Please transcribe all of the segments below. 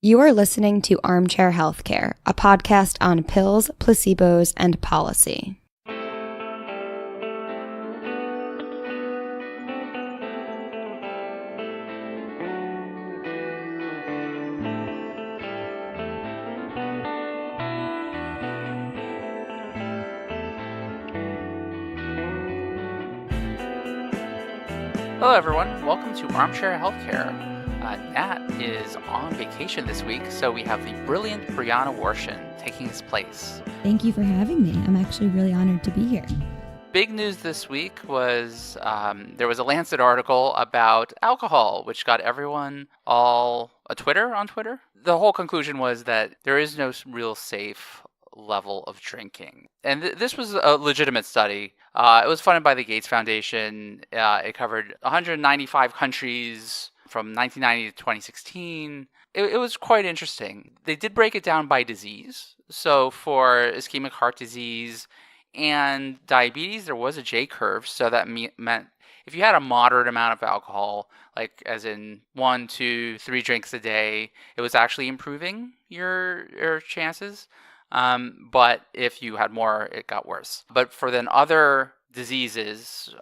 You are listening to Armchair Healthcare, a podcast on pills, placebos, and policy. Hello everyone, welcome to Armchair Healthcare. Nat is on vacation this week, so we have the brilliant Brianna Warshin taking his place. Thank you for having me. I'm actually really honored to be here. Big news this week was there was a Lancet article about alcohol, which got everyone all on Twitter. The whole conclusion was that there is no real safe level of drinking. And this was a legitimate study. It was funded by the Gates Foundation. It covered 195 countries from 1990 to 2016. It was quite interesting. They did break it down by disease. So for ischemic heart disease and diabetes, there was a J curve. So that meant if you had a moderate amount of alcohol, like as in 1, 2, 3 drinks a day, it was actually improving your chances. But if you had more, it got worse. But for then other diseases,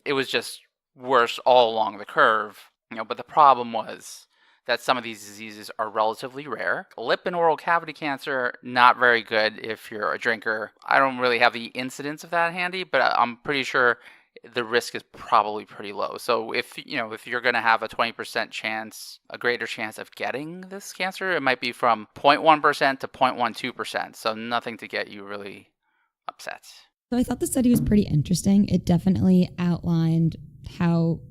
it was just worse all along the curve. But the problem was that some of these diseases are relatively rare. Lip and oral cavity cancer, not very good if you're a drinker. I don't really have the incidence of that handy, but I'm pretty sure the risk is probably pretty low. So if you're going to have a 20% chance, a greater chance of getting this cancer, it might be from 0.1% to 0.12%. So nothing to get you really upset. So I thought the study was pretty interesting. It definitely outlined how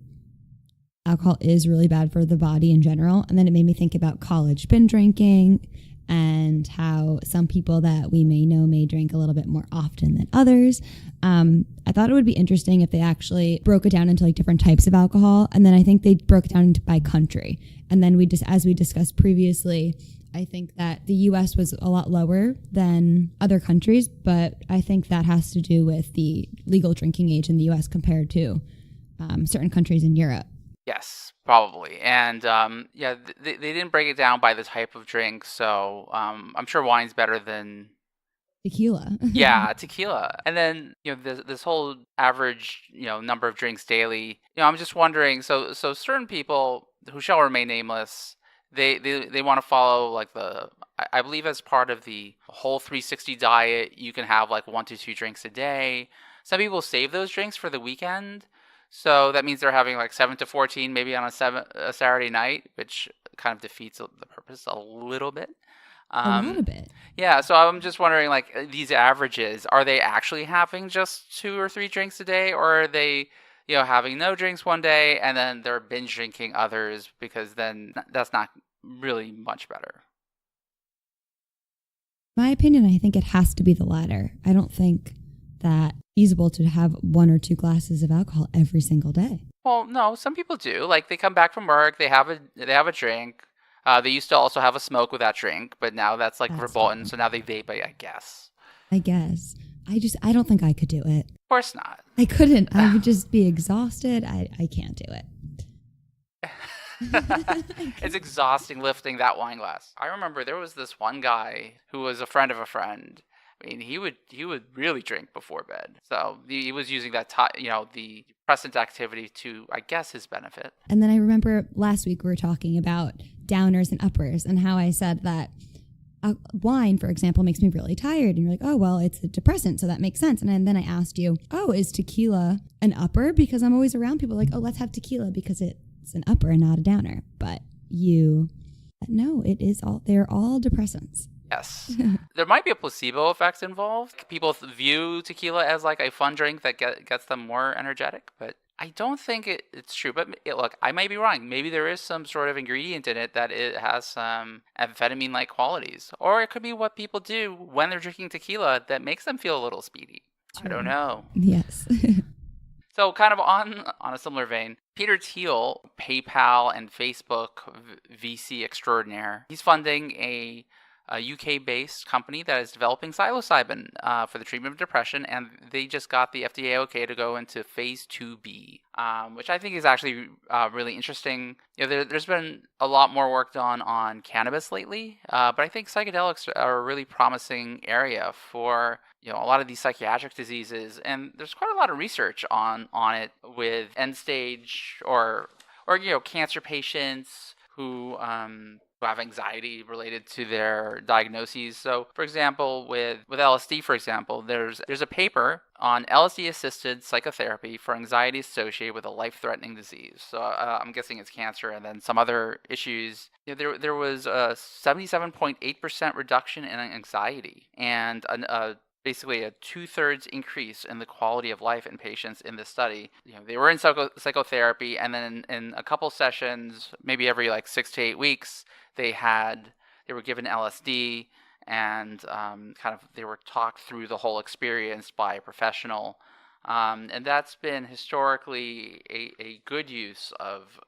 alcohol is really bad for the body in general. And then it made me think about college binge drinking and how some people that we may know may drink a little bit more often than others. I thought it would be interesting if they actually broke it down into like different types of alcohol. And then I think they broke it down by country. And then as we discussed previously, I think that the US was a lot lower than other countries, but I think that has to do with the legal drinking age in the US compared to certain countries in Europe. Yes, probably. And they didn't break it down by the type of drink, so I'm sure wine's better than tequila. Yeah, tequila. And then this whole average number of drinks daily. I'm just wondering. So certain people who shall remain nameless, they want to follow like I believe as part of the whole 360 diet, you can have like 1 to 2 drinks a day. Some people save those drinks for the weekend. So that means they're having like 7 to 14 maybe on a Saturday night, which kind of defeats the purpose a little bit. A little bit. Yeah, so I'm just wondering, like, these averages, are they actually having just 2 or 3 drinks a day, or are they, having no drinks one day and then they're binge drinking others, because then that's not really much better. My opinion, I think it has to be the latter. I don't think that feasible to have 1 or 2 glasses of alcohol every single day. Well, no, some people do. Like they come back from work, they have a drink. They used to also have a smoke with that drink, but now that's verboten, so now they vape, I guess. I don't think I could do it. Of course not. I couldn't. I would just be exhausted. I can't do it. It's exhausting lifting that wine glass. I remember there was this one guy who was a friend of a friend. I mean, he would really drink before bed. So he was using that, the depressant activity to, I guess, his benefit. And then I remember last week we were talking about downers and uppers and how I said that wine, for example, makes me really tired. And you're like, oh, well, it's a depressant, so that makes sense. And then I asked you, oh, is tequila an upper? Because I'm always around people like, oh, let's have tequila because it's an upper and not a downer. But no, they're all depressants. Yes. There might be a placebo effect involved. People view tequila as like a fun drink that gets them more energetic, but I don't think it's true. But look, I might be wrong. Maybe there is some sort of ingredient in it that it has some amphetamine-like qualities. Or it could be what people do when they're drinking tequila that makes them feel a little speedy. I don't know. Yes. So kind of on a similar vein, Peter Thiel, PayPal and Facebook VC extraordinaire, he's funding a a UK-based company that is developing psilocybin for the treatment of depression, and they just got the FDA okay to go into phase 2B, which I think is actually really interesting. There's been a lot more work done on cannabis lately, but I think psychedelics are a really promising area for a lot of these psychiatric diseases, and there's quite a lot of research on it with end stage or cancer patients who have anxiety related to their diagnoses. So, for example, with LSD, for example, there's a paper on LSD-assisted psychotherapy for anxiety associated with a life-threatening disease. So I'm guessing it's cancer and then some other issues. There was a 77.8% reduction in anxiety and basically a 2/3 increase in the quality of life in patients in this study. They were in psychotherapy, and then in a couple sessions, maybe every 6 to 8 weeks, they were given LSD, and they were talked through the whole experience by a professional, and that's been historically a good use of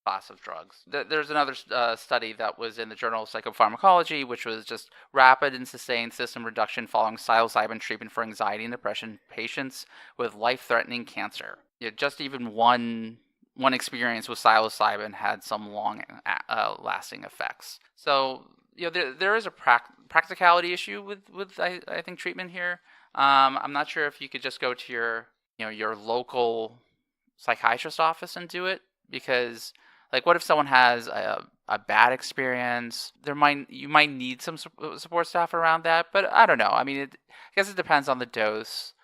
class of drugs. There's another study that was in the Journal of Psychopharmacology, which was just rapid and sustained system reduction following psilocybin treatment for anxiety and depression patients with life-threatening cancer. Just even one experience with psilocybin had some long lasting effects. So there is a practicality issue with I think treatment here. I'm not sure if you could just go to your local psychiatrist office and do it, because what if someone has a bad experience? You might need some support staff around that, but I don't know. I mean, I guess it depends on the dose.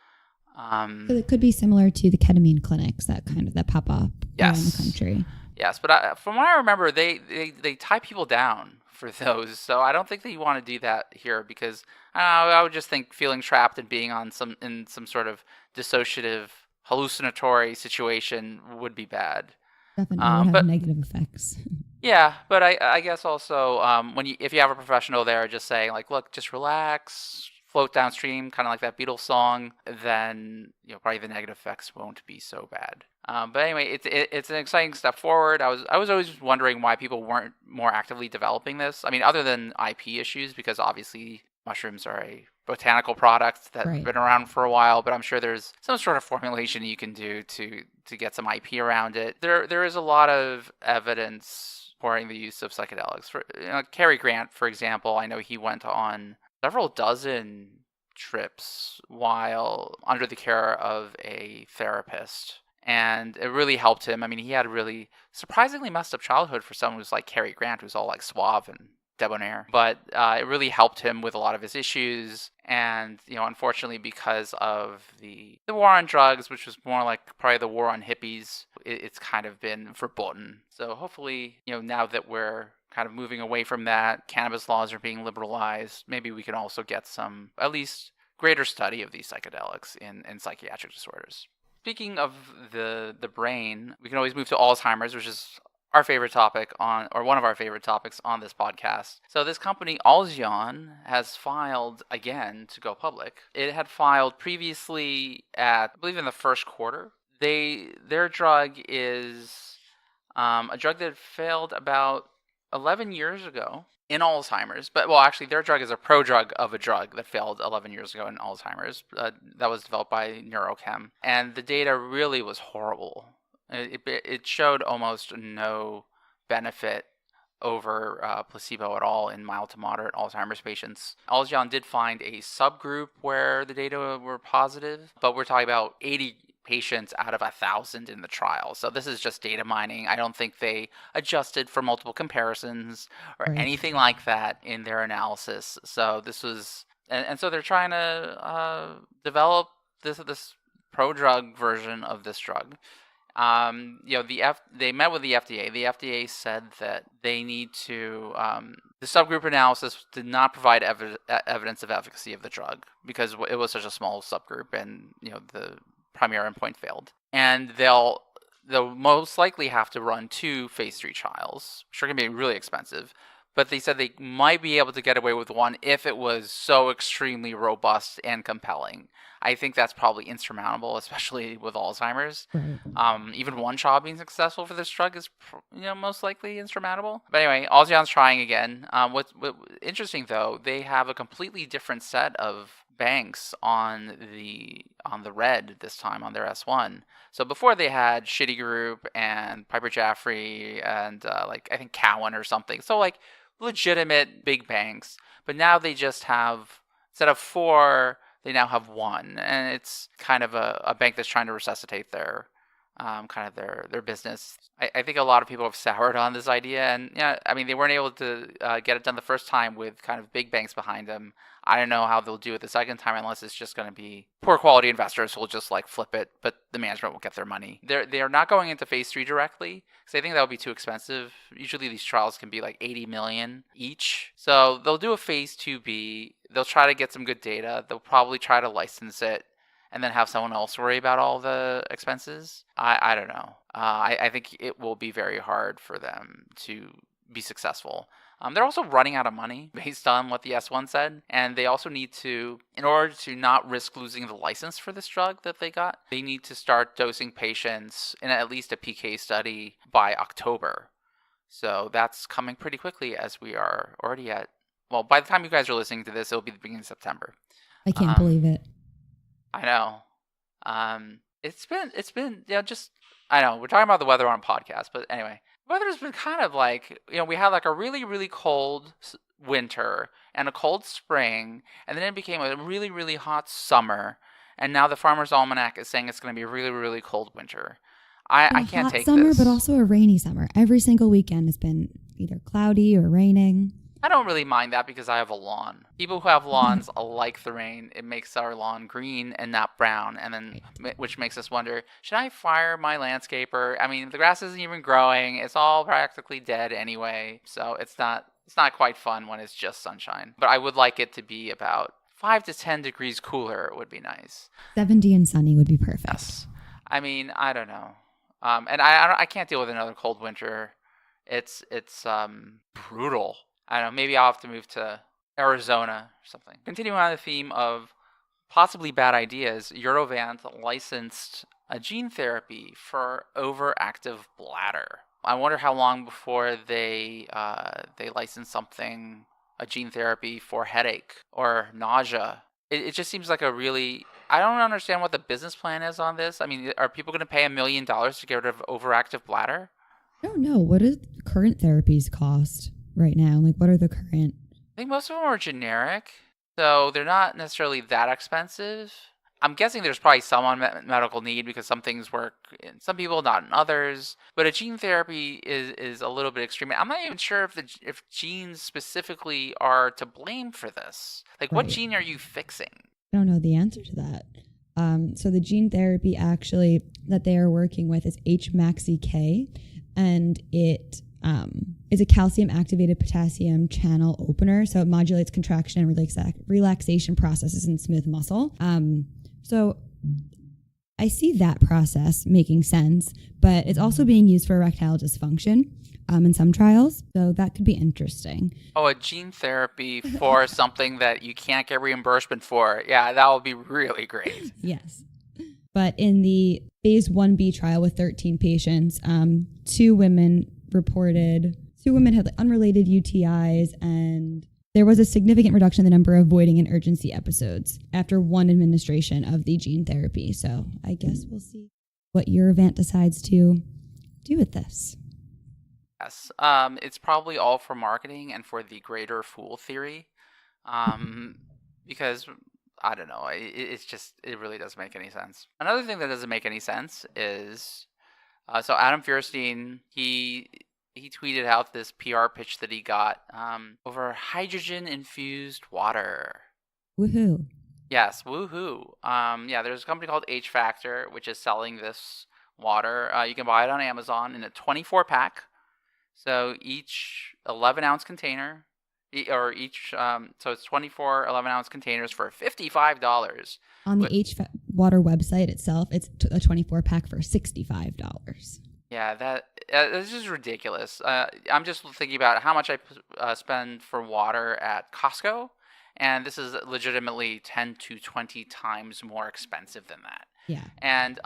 So it could be similar to the ketamine clinics that pop up around the country. Yes, but from what I remember, they tie people down for those, so I don't think that you want to do that here, because I would just think feeling trapped and being in some sort of dissociative, hallucinatory situation would be bad. Definitely would have negative effects. Yeah, but I guess also if you have a professional there just saying look, just relax, float downstream, kind of like that Beatles song, then probably the negative effects won't be so bad. But anyway, it's an exciting step forward. I was always wondering why people weren't more actively developing this. I mean, other than IP issues, because obviously mushrooms are a botanical product that's been around for a while, but I'm sure there's some sort of formulation you can do to get some IP around it. There is a lot of evidence supporting the use of psychedelics. For Cary Grant, for example, I know he went on several dozen trips while under the care of a therapist, and it really helped him. I mean, he had a really surprisingly messed up childhood for someone who's like Cary Grant, who's all suave and debonair, but it really helped him with a lot of his issues. And unfortunately, because of the war on drugs, which was more like probably the war on hippies, it's kind of been verboten. So hopefully, now that we're kind of moving away from that, cannabis laws are being liberalized, maybe we can also get some at least greater study of these psychedelics in psychiatric disorders. Speaking of the brain, we can always move to Alzheimer's, which is our favorite topic one of our favorite topics on this podcast. So this company, Alzheon, has filed again to go public. It had filed previously I believe in the first quarter. Their drug is a drug that failed about 11 years ago in Alzheimer's. But, well, actually, their drug is a prodrug of a drug that failed 11 years ago in Alzheimer's. That was developed by Neurochem. And the data really was horrible. It showed almost no benefit over placebo at all in mild to moderate Alzheimer's patients. Alzheon did find a subgroup where the data were positive, but we're talking about 80 patients out of 1,000 in the trial. So this is just data mining. I don't think they adjusted for multiple comparisons or anything like that in their analysis. So this was, and so they're trying to develop this prodrug version of this drug. They met with the FDA. The FDA said that they need to, the subgroup analysis did not provide evidence of efficacy of the drug because it was such a small subgroup, and the primary endpoint failed. And they'll most likely have to run 2 phase 3 trials, which are going to be really expensive. but they said they might be able to get away with one if it was so extremely robust and compelling. I think that's probably insurmountable, especially with Alzheimer's. Right. Even one child being successful for this drug is, most likely insurmountable. But anyway, Alzheon's trying again. What's interesting though, they have a completely different set of banks on the red this time on their S1. So before they had Shitty Group and Piper Jaffray and I think Cowan or something. So like legitimate big banks. But now they just have, instead of 4, they now have 1, and it's kind of a bank that's trying to resuscitate their their business. I think a lot of people have soured on this idea, and they weren't able to get it done the first time with kind of big banks behind them. I don't know how they'll do it the second time unless it's just going to be poor quality investors who will just like flip it, but the management will get their money. They are not going into phase 3 directly because I think that would be too expensive. Usually these trials can be like 80 million each. So they'll do a phase 2B. They'll try to get some good data. They'll probably try to license it and then have someone else worry about all the expenses. I don't know. I think it will be very hard for them to be successful. They're also running out of money based on what the S1 said. And they also need to, in order to not risk losing the license for this drug that they got, they need to start dosing patients in at least a PK study by October. So that's coming pretty quickly as we are already at, well, by the time you guys are listening to this, it'll be the beginning of September. I can't believe it. I know. It's been, I know, we're talking about the weather on podcast, but anyway, weather's been kind of like, we had like a really, really cold winter and a cold spring, and then it became a really, really hot summer, and now the Farmer's Almanac is saying it's going to be a really, really cold winter. I can't take summer, this. But also a rainy summer. Every single weekend has been either cloudy or raining. I don't really mind that because I have a lawn. People who have lawns like the rain. It makes our lawn green and not brown, and then which makes us wonder, should I fire my landscaper? I mean, the grass isn't even growing. It's all practically dead anyway, so it's not quite fun when it's just sunshine. But I would like it to be about 5 to 10 degrees cooler. Would be nice. 70 and sunny would be perfect. Yes. I mean, I don't know. And I can't deal with another cold winter. It's brutal. I don't know, maybe I'll have to move to Arizona or something. Continuing on the theme of possibly bad ideas, Urovant licensed a gene therapy for overactive bladder. I wonder how long before they license a gene therapy for headache or nausea. It just seems like I don't understand what the business plan is on this. I mean, are people going to pay $1 million to get rid of overactive bladder? I don't know. What do current therapies cost right now? Like, what are the current? I think most of them are generic, so they're not necessarily that expensive. I'm guessing there's probably some unmet medical need because some things work in some people, not in others. But a gene therapy is a little bit extreme. I'm not even sure if genes specifically are to blame for this. Like, what gene are you fixing? I don't know the answer to that. So the gene therapy actually that they are working with is HMAXEK, and it is a calcium-activated potassium channel opener. So it modulates contraction and relaxation processes in smooth muscle. So I see that process making sense, but it's also being used for erectile dysfunction in some trials. So that could be interesting. Oh, a gene therapy for something that you can't get reimbursement for. Yeah, that would be really great. Yes. But in the phase 1B trial with 13 patients, two women had unrelated UTIs, and there was a significant reduction in the number of voiding and urgency episodes after one administration of the gene therapy. So I guess we'll see what Urovant decides to do with this. Yes, it's probably all for marketing and for the greater fool theory, because I don't know, it really doesn't make any sense. Another thing that doesn't make any sense is, so Adam Feuerstein, he tweeted out this PR pitch that he got over hydrogen infused water. Woohoo! Yes, woohoo! There's a company called H Factor which is selling this water. You can buy it on Amazon in a 24 pack. So each 11-ounce container, so it's 24 11-ounce containers for $55. On the H Water website itself, it's a 24-pack for $65. Yeah, that's just ridiculous. I'm just thinking about how much I spend for water at Costco, and this is legitimately 10 to 20 times more expensive than that. Yeah. And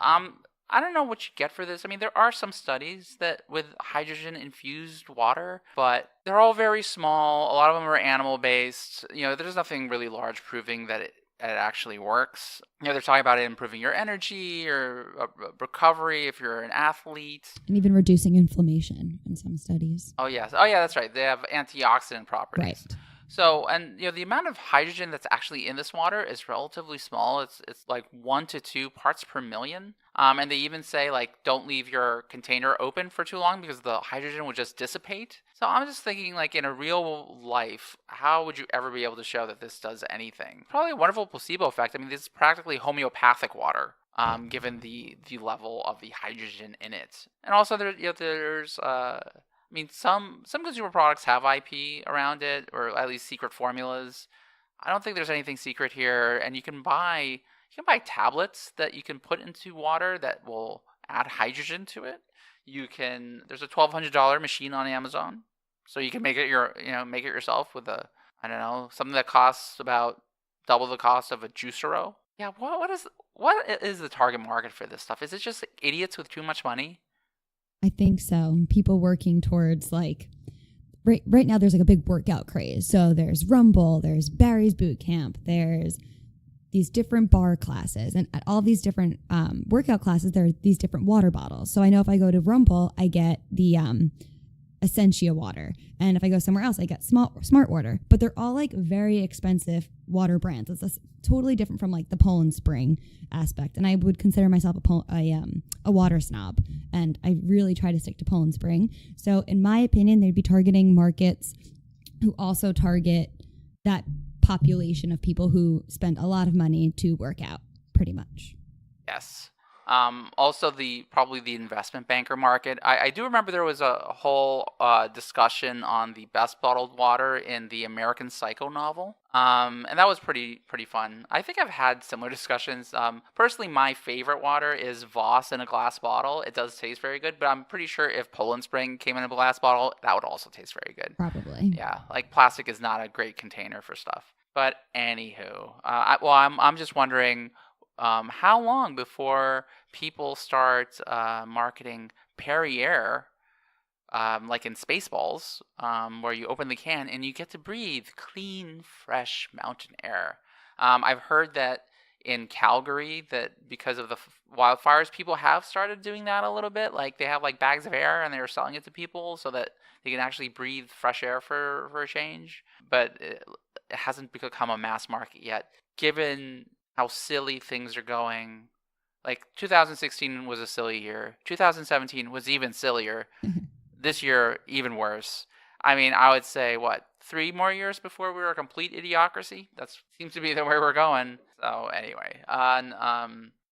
I don't know what you get for this. I mean, there are some studies that with hydrogen infused water, but they're all very small. A lot of them are animal based. There's nothing really large proving that it actually works. They're talking about it improving your energy or recovery if you're an athlete. And even reducing inflammation in some studies. Oh, yes. Oh, yeah, that's right. They have antioxidant properties. Right. So, and the amount of hydrogen that's actually in this water is relatively small. It's like 1 to 2 parts per million. And they even say, like, don't leave your container open for too long because the hydrogen will just dissipate. So I'm just thinking, like, in a real life, how would you ever be able to show that this does anything? Probably a wonderful placebo effect. I mean, this is practically homeopathic water, given the level of the hydrogen in it. And also there's I mean, some consumer products have IP around it, or at least secret formulas. I don't think there's anything secret here, and you can buy tablets that you can put into water that will add hydrogen to it. There's a $1,200 machine on Amazon, so you can make it yourself with something that costs about double the cost of a juicero. Yeah, what is the target market for this stuff? Is it just idiots with too much money? I think so. People working towards right now there's like a big workout craze. So there's Rumble, there's Barry's Boot Camp, there's these different bar classes. And at all these different workout classes, there are these different water bottles. So I know if I go to Rumble, I get the Essentia water. And if I go somewhere else, I get Smart Water. But they're all like very expensive water brands. It's totally different from like the Poland Spring aspect. And I would consider myself a water snob. And I really try to stick to Poland Spring. So in my opinion, they'd be targeting markets who also target that population of people who spend a lot of money to work out, pretty much. Yes. Also, probably the investment banker market. I do remember there was a whole discussion on the best bottled water in the American Psycho novel, and that was pretty fun. I think I've had similar discussions. Personally, my favorite water is Voss in a glass bottle. It does taste very good, but I'm pretty sure if Poland Spring came in a glass bottle, that would also taste very good. Probably. Yeah, like plastic is not a great container for stuff. But anywho, I'm just wondering. How long before people start marketing Perrier, like in Spaceballs, where you open the can and you get to breathe clean, fresh mountain air? I've heard that in Calgary, that because of the wildfires, people have started doing that a little bit. Like they have like bags of air and they're selling it to people so that they can actually breathe fresh air for a change. But it hasn't become a mass market yet, given how silly things are going. Like 2016 was a silly year. 2017 was even sillier. This year, even worse. I mean, I would say, 3 more years before we're a complete idiocracy? That seems to be the way we're going. So anyway, on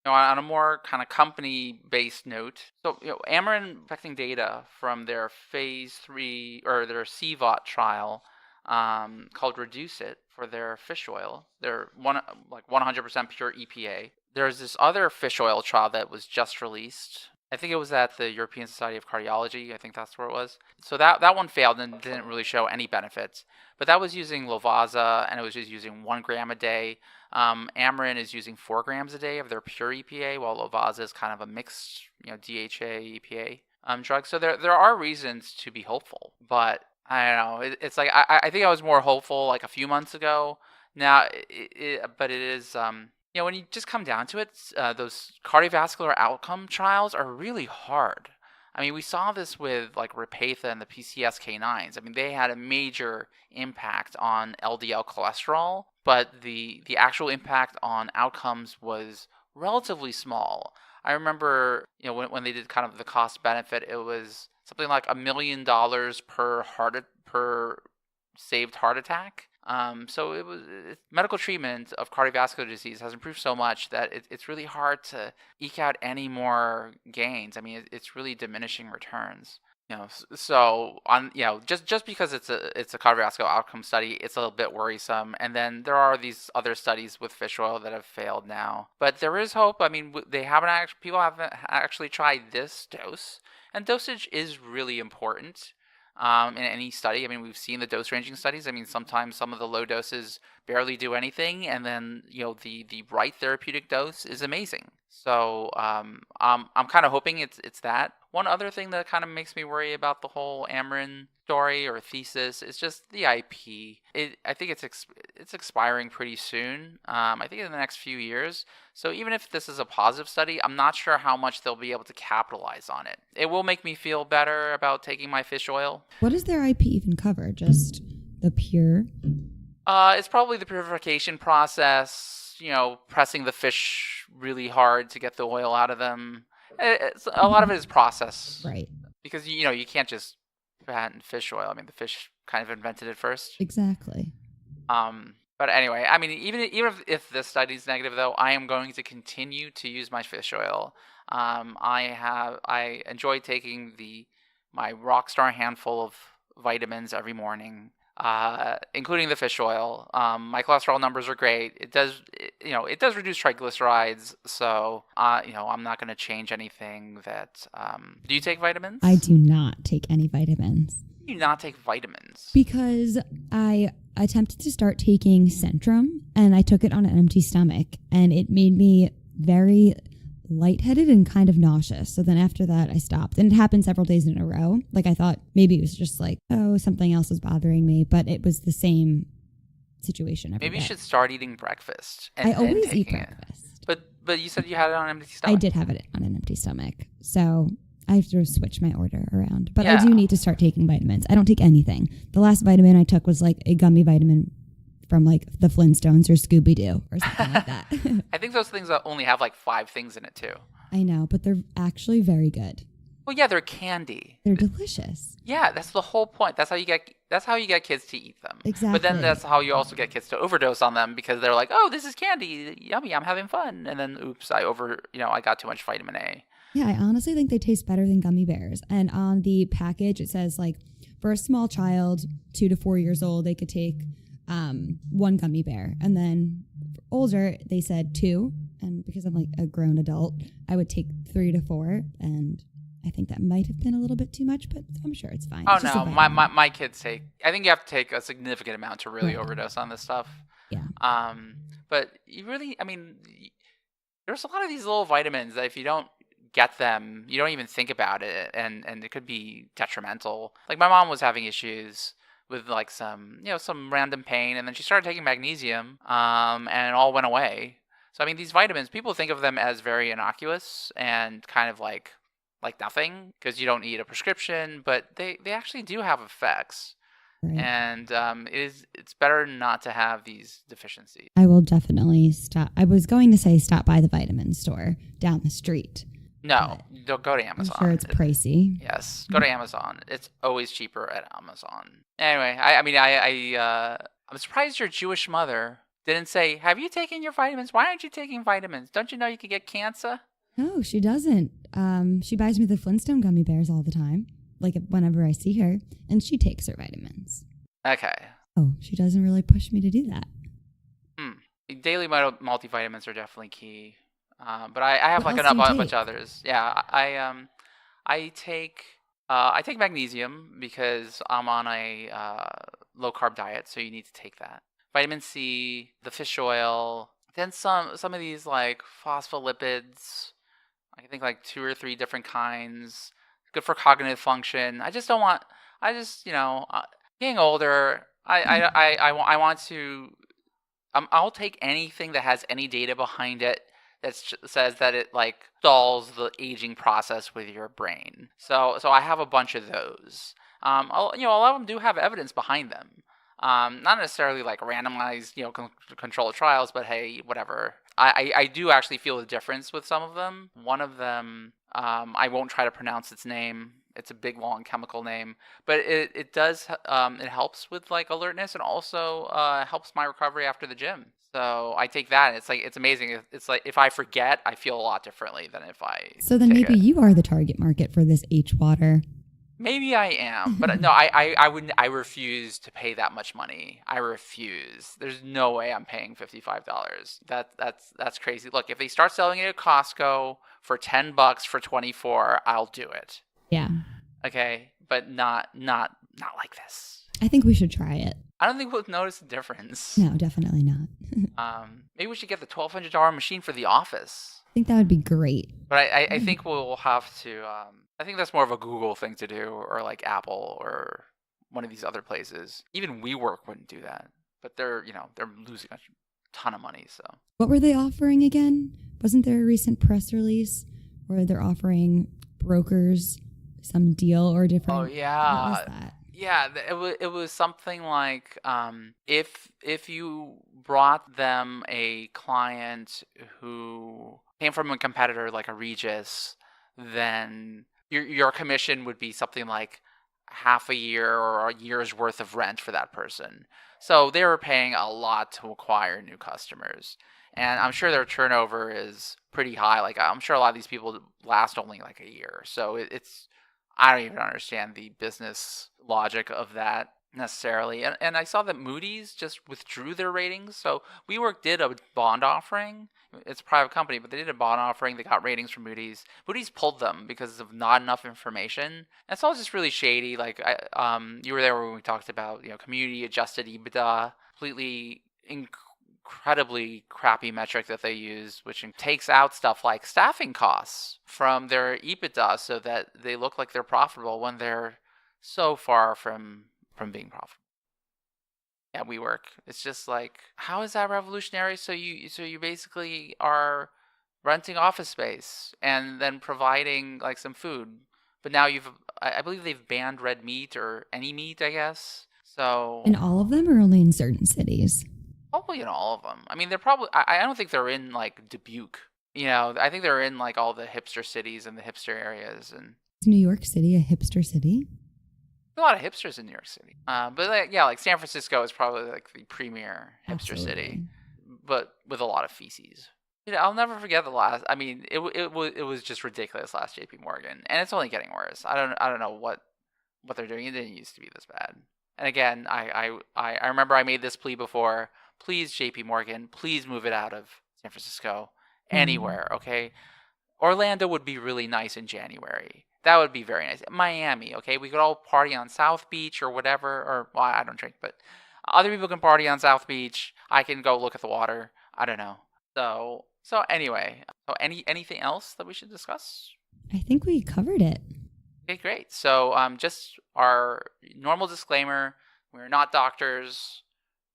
a more kind of company-based note, so Amarin collecting data from their phase 3 or their CVOT trial called Reduce It for their fish oil. They're 100% pure EPA. There's this other fish oil trial that was just released. I think it was at the European Society of Cardiology. I think that's where it was. So that one failed and didn't really show any benefits. But that was using Lovaza, and it was just using 1 gram a day. Amarin is using 4 grams a day of their pure EPA, while Lovaza is kind of a mixed, DHA EPA drug. So there are reasons to be hopeful, but I don't know. It's like I think I was more hopeful like a few months ago. Now, but it is when you just come down to it, those cardiovascular outcome trials are really hard. I mean, we saw this with like Repatha and the PCSK9s. I mean, they had a major impact on LDL cholesterol, but the actual impact on outcomes was relatively small. I remember, when they did kind of the cost benefit, it was something like $1 million per saved heart attack. So medical treatment of cardiovascular disease has improved so much that it's really hard to eke out any more gains. I mean, it's really diminishing returns. So just because it's a cardiovascular outcome study, it's a little bit worrisome. And then there are these other studies with fish oil that have failed now, but there is hope. I mean, people haven't actually tried this dose, And dosage is really important in any study. I mean, we've seen the dose ranging studies. I mean, sometimes some of the low doses barely do anything, and then the right therapeutic dose is amazing. So I'm kind of hoping it's that. One other thing that kind of makes me worry about the whole Amarin story or thesis is just the IP. I think it's expiring pretty soon. I think in the next few years. So even if this is a positive study, I'm not sure how much they'll be able to capitalize on it. It will make me feel better about taking my fish oil. What does their IP even cover? Just the pure? It's probably the purification process, pressing the fish really hard to get the oil out of them. A lot of it is process. Right. Because, you can't just patent fish oil. I mean, the fish kind of invented it first. Exactly. But anyway, I mean, even if this study's negative, though, I am going to continue to use my fish oil. I enjoy taking my Rockstar handful of vitamins every morning, including the fish oil. My cholesterol numbers are great. It does reduce triglycerides. So, I'm not going to change anything that. Do you take vitamins? I do not take any vitamins. Do you not take vitamins? Because I attempted to start taking Centrum, and I took it on an empty stomach, and it made me very lightheaded and kind of nauseous. So then after that, I stopped. And it happened several days in a row. Like, I thought maybe it was just like, oh, something else is bothering me. But it was the same situation every Maybe day. you should start eating breakfast. I always eat breakfast. But you said you had it on an empty stomach. I did have it on an empty stomach. So I have to switch my order around. But Yeah. I do need to start taking vitamins. I don't take anything. The last vitamin I took was like a gummy vitamin from like the Flintstones or Scooby-Doo or something like that. I think those things only have like 5 things in it too. I know, but they're actually very good. Well, yeah, they're candy. They're delicious. Yeah, that's the whole point. That's how you get kids to eat them. Exactly. But then that's how you also get kids to overdose on them because they're like, "Oh, this is candy. Yummy. I'm having fun." And then oops, I got too much vitamin A. Yeah, I honestly think they taste better than gummy bears. And on the package, it says like for a small child, 2 to 4 years old, they could take 1 gummy bear. And then for older, they said 2. And because I'm like a grown adult, I would take 3 to 4. And I think that might have been a little bit too much, but I'm sure it's fine. Oh, It's just a no. vitamin. My kids take... I think you have to take a significant amount to really overdose on this stuff. Yeah. But you really... I mean, there's a lot of these little vitamins that if you don't get them, you don't even think about it, and it could be detrimental. Like, my mom was having issues with like some random pain, and then she started taking magnesium, and it all went away. So, I mean, these vitamins, people think of them as very innocuous and kind of like nothing because you don't need a prescription, but they actually do have effects. Right. And it's better not to have these deficiencies. I will definitely stop. I was going to say stop by the vitamin store down the street. No, don't go to Amazon. I'm sure it's pricey. Yes, go to Amazon. It's always cheaper at Amazon. Anyway, I'm surprised your Jewish mother didn't say, "Have you taken your vitamins? Why aren't you taking vitamins? Don't you know you could get cancer?" No, she doesn't. She buys me the Flintstone gummy bears all the time, like whenever I see her, and she takes her vitamins. Okay. Oh, she doesn't really push me to do that. Daily multivitamins are definitely key. But I have What like else a do you bunch take? of others. Yeah, I take magnesium because I'm on a low carb diet, so you need to take that. Vitamin C, the fish oil, then some of these like phospholipids. I think like 2 or 3 different kinds. Good for cognitive function. I just don't want. Getting older. I want to. I'll take anything that has any data behind it that says that it like stalls the aging process with your brain. So I have a bunch of those. A lot of them do have evidence behind them. Not necessarily like randomized, controlled trials, but hey, whatever. I do actually feel the difference with some of them. One of them, I won't try to pronounce its name. It's a big, long chemical name, but it does, it helps with like alertness and also helps my recovery after the gym. So I take that. It's amazing. It's like if I forget, I feel a lot differently than if I. So then take maybe it. you are the target market for this H water. Maybe I am, but no, I wouldn't. I refuse to pay that much money. I refuse. There's no way I'm paying $55. That's crazy. Look, if they start selling it at Costco for $10 for 24, I'll do it. Yeah. Okay, but not like this. I think we should try it. I don't think we'll notice a difference. No, definitely not. Maybe we should get the $1,200 machine for the office. I think that would be great. But I think we'll have to. I think that's more of a Google thing to do, or like Apple, or one of these other places. Even WeWork wouldn't do that. But they're losing a ton of money. So What were they offering again? Wasn't there a recent press release where they're offering brokers some deal or different? Oh yeah. What was that? Yeah, it was something like if you brought them a client who came from a competitor like a Regis, then your commission would be something like half a year or a year's worth of rent for that person. So they were paying a lot to acquire new customers. And I'm sure their turnover is pretty high. Like I'm sure a lot of these people last only like a year. So it's I don't even understand the business logic of that necessarily. And I saw that Moody's just withdrew their ratings. So WeWork did a bond offering. It's a private company, but they did a bond offering. They got ratings from Moody's. Moody's pulled them because of not enough information. And it's all just really shady. Like you were there when we talked about community adjusted EBITDA, completely incredibly crappy metric that they use, which takes out stuff like staffing costs from their EBITDA so that they look like they're profitable when they're so far from being profitable. Yeah, WeWork. It's just like, how is that revolutionary? So you basically are renting office space and then providing like some food, but now I believe they've banned red meat or any meat, I guess. So In all of them or only in certain cities? Probably in all of them. I mean, they're probably. I don't think they're in like Dubuque. I think they're in like all the hipster cities and the hipster areas. And Is New York City a hipster city? a lot of hipsters in New York City. But like San Francisco is probably like the premier hipster Absolutely. city, but with a lot of feces. I'll never forget the last. I mean, it was just ridiculous last JP Morgan, and it's only getting worse. I don't know what they're doing. It didn't used to be this bad. And again, I remember I made this plea before. Please, JP Morgan, please move it out of San Francisco anywhere, okay? Orlando would be really nice in January. That would be very nice. Miami, okay? We could all party on South Beach or whatever. Or, well, I don't drink, but other people can party on South Beach. I can go look at the water. I don't know. So anyway, anything else that we should discuss? I think we covered it. Okay, great. So just our normal disclaimer, we're not doctors.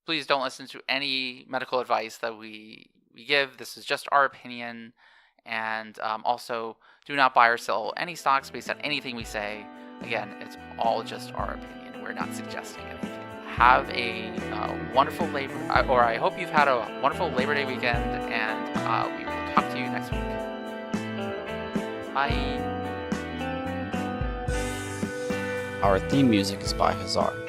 Please don't listen to any medical advice that we give. This is just our opinion. And also, do not buy or sell any stocks based on anything we say. Again, it's all just our opinion. We're not suggesting anything. Have a wonderful I hope you've had a wonderful Labor Day weekend, and we will talk to you next week. Bye. Our theme music is by Hazard.